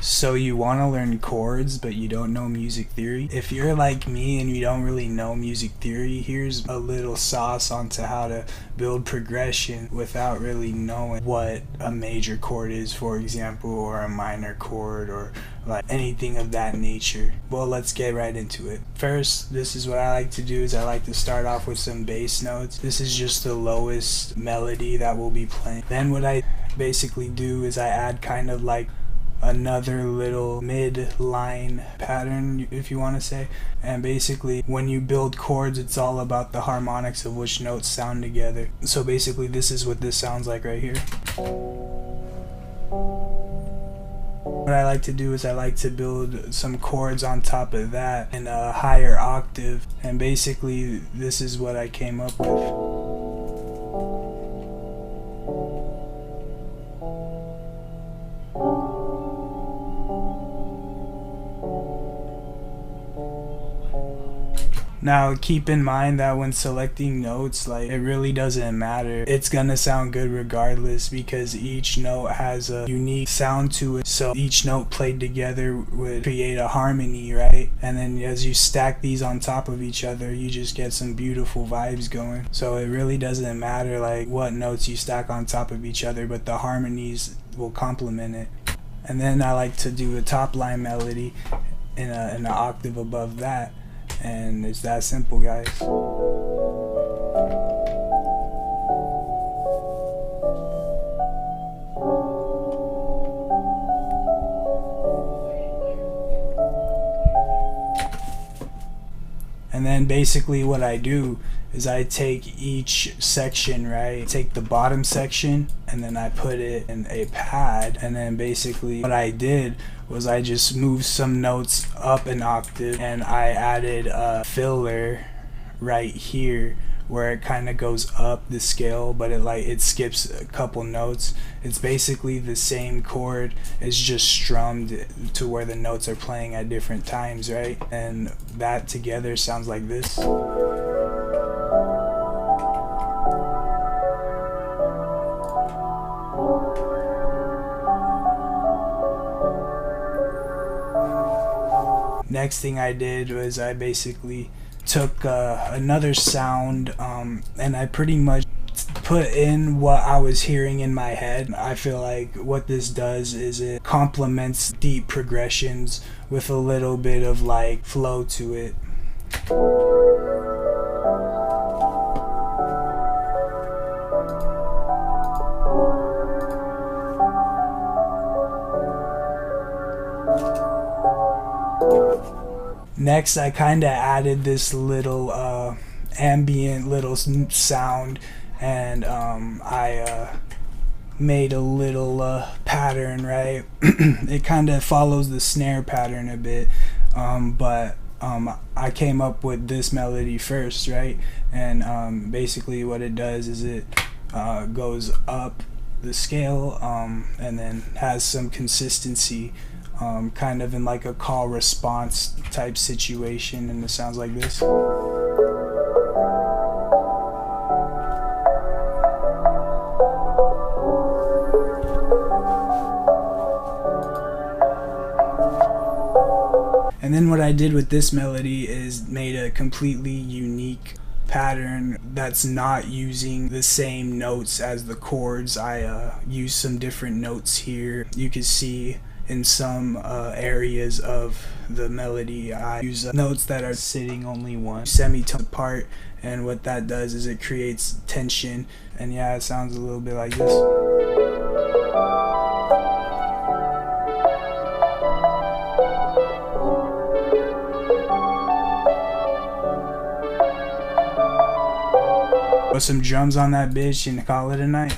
So you want to learn chords, but you don't know music theory? If you're like me and you don't really know music theory, here's a little sauce onto how to build progression without really knowing what a major chord is, for example, or a minor chord, or like anything of that nature. Well, let's get right into it. First, this is what I like to do, is I like to start off with some bass notes. This is just the lowest melody that we'll be playing. Then what I basically do is I add kind of like another little mid-line pattern, if you want to say. And basically when you build chords, it's all about the harmonics of which notes sound together. So basically this is what this sounds like right here. What I like to do is I like to build some chords on top of that in a higher octave, and basically this is what I came up with. Now keep in mind that when selecting notes, like, it really doesn't matter. It's gonna sound good regardless, because each note has a unique sound to it. So each note played together would create a harmony, right? And then as you stack these on top of each other, you just get some beautiful vibes going. So it really doesn't matter like what notes you stack on top of each other, but the harmonies will complement it. And then I like to do a top line melody in an octave above that. And it's that simple, guys. And then basically what I do is I take each section, right? Take the bottom section and then I put it in a pad, and then basically what I did was I just moved some notes up an octave, and I added a filler right here where it kind of goes up the scale, but it skips a couple notes. It's basically the same chord, it's just strummed to where the notes are playing at different times, right? And that together sounds like this. Next thing I did was I basically took another sound and I pretty much put in what I was hearing in my head. I feel like what this does is it complements deep progressions with a little bit of like flow to it. Next, I kind of added this little ambient little sound, and I made a little pattern, right? It kind of follows the snare pattern a bit, but I came up with this melody first, right? And basically what it does is it goes up the scale and then has some consistency, kind of in like a call response type situation, and it sounds like this. And then what I did with this melody is made a completely unique pattern that's not using the same notes as the chords. I used some different notes here. You can see in some areas of the melody I use notes that are sitting only one semitone apart, and what that does is it creates tension. And yeah, it sounds a little bit like this. Put some drums on that bitch and call it a night.